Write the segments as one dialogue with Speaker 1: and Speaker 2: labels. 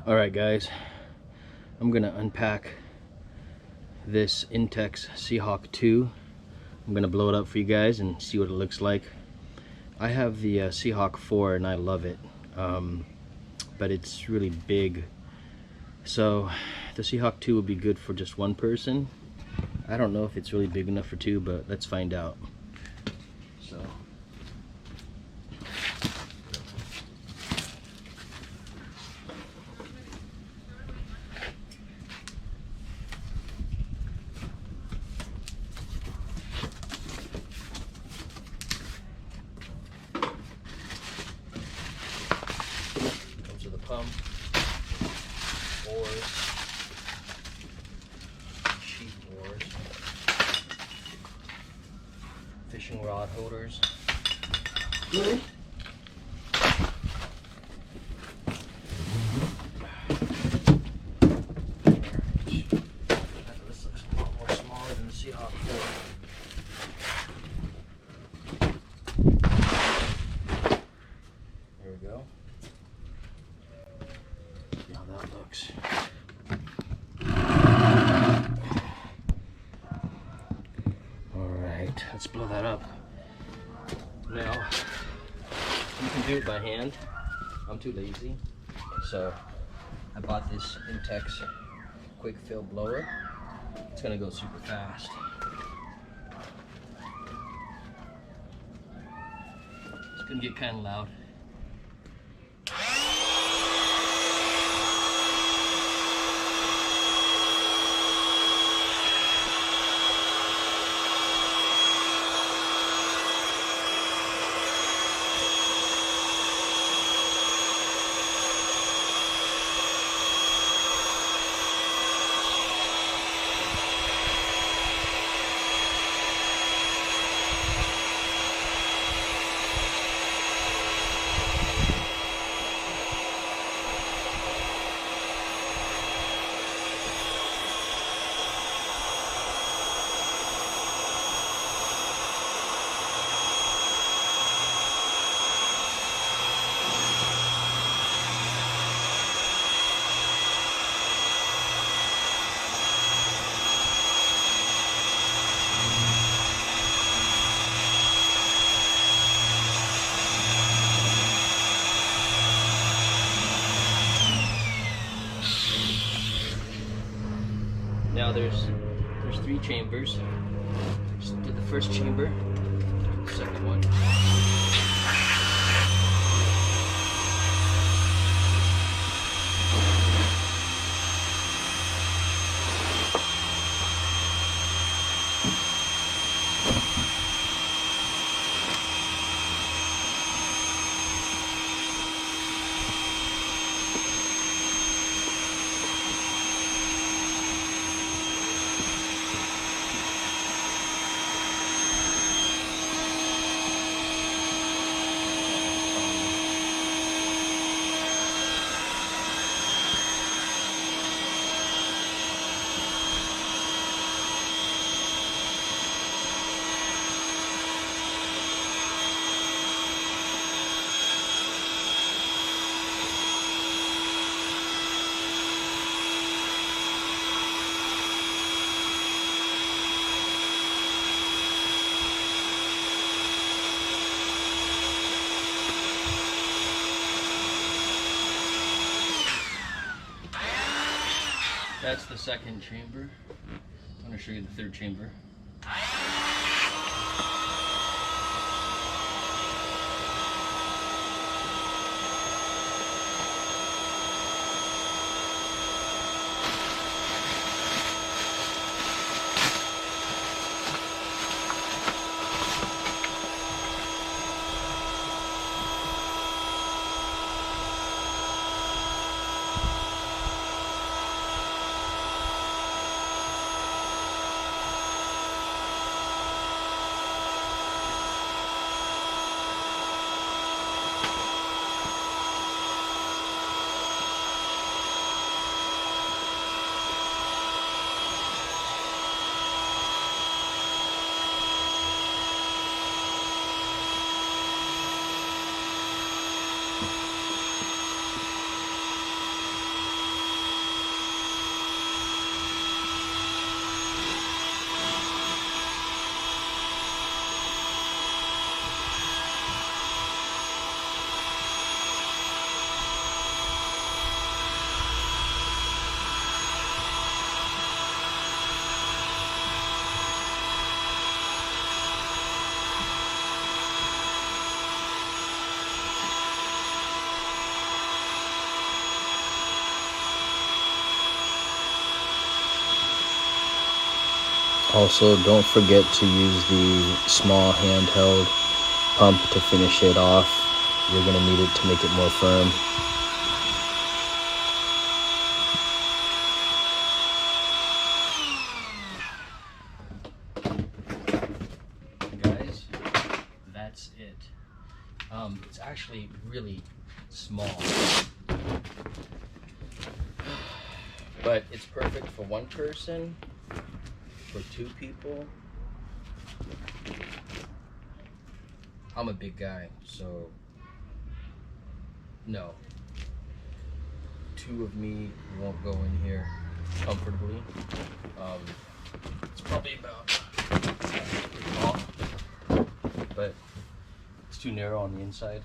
Speaker 1: Alright guys, I'm gonna unpack this Intex Seahawk II. I'm gonna blow it up for you guys and see what it looks like. I have the Seahawk IV and I love it, but it's really big. So the Seahawk II would be good for just one person. I don't know if it's really big enough for two, but let's find out. So comes with a pump, oars, sheet oars, fishing rod holders. This looks a lot more smaller than the Seahawk IV. There we go. See how that looks. Alright, let's blow that up. Now, you can do it by hand. I'm too lazy. So, I bought this Intex quick fill blower. It's gonna go super fast. It's gonna get kind of loud. Now there's three chambers. Just did the first chamber, the second one. That's the second chamber. I'm going to show you the third chamber. Also, don't forget to use the small handheld pump to finish it off. You're going to need it to make it more firm. Guys, that's it. It's actually really small, but it's perfect for one person, for two people. I'm a big guy, so no. Two of me won't go in here comfortably. It's probably about pretty tall, but it's too narrow on the inside.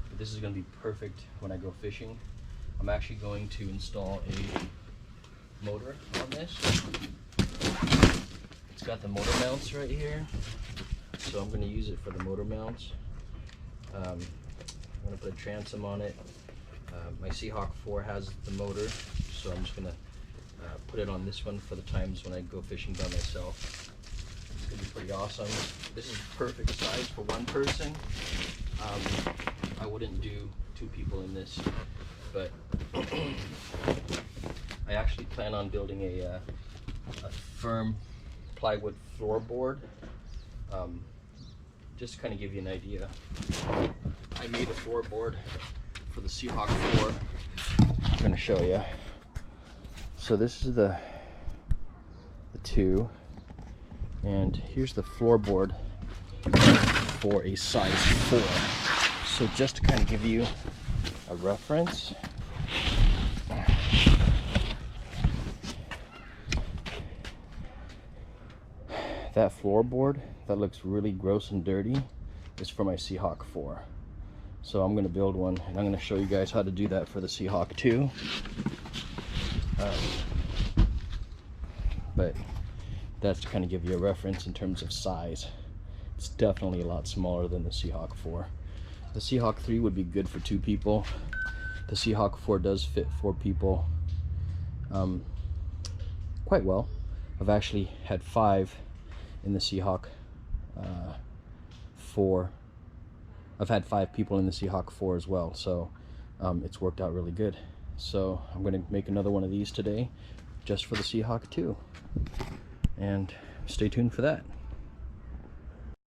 Speaker 1: But this is going to be perfect when I go fishing. I'm actually going to install a motor on this. It's got the motor mounts right here, so I'm going to use it for the motor mounts. I'm going to put a transom on it. My Seahawk 4 has the motor, so I'm just going to put it on this one for the times when I go fishing by myself. It's going to be pretty awesome. This is perfect size for one person. I wouldn't do two people in this, but I actually plan on building a firm plywood floorboard. Just to kind of give you an idea, I made a floorboard for the Seahawk 4. I'm going to show you. So this is the 2, and here's the floorboard for a size 4. So just to kind of give you a reference, that floorboard that looks really gross and dirty is for my Seahawk 4. So I'm going to build one, and I'm going to show you guys how to do that for the Seahawk 2. But that's to kind of give you a reference in terms of size. It's definitely a lot smaller than the Seahawk 4. The Seahawk 3 would be good for 2 people. The Seahawk 4 does fit 4 people quite well. I've actually had 5 in the Seahawk 4. I've had 5 people in the Seahawk 4 as well, so it's worked out really good. So I'm going to make another one of these today just for the Seahawk 2, and stay tuned for that.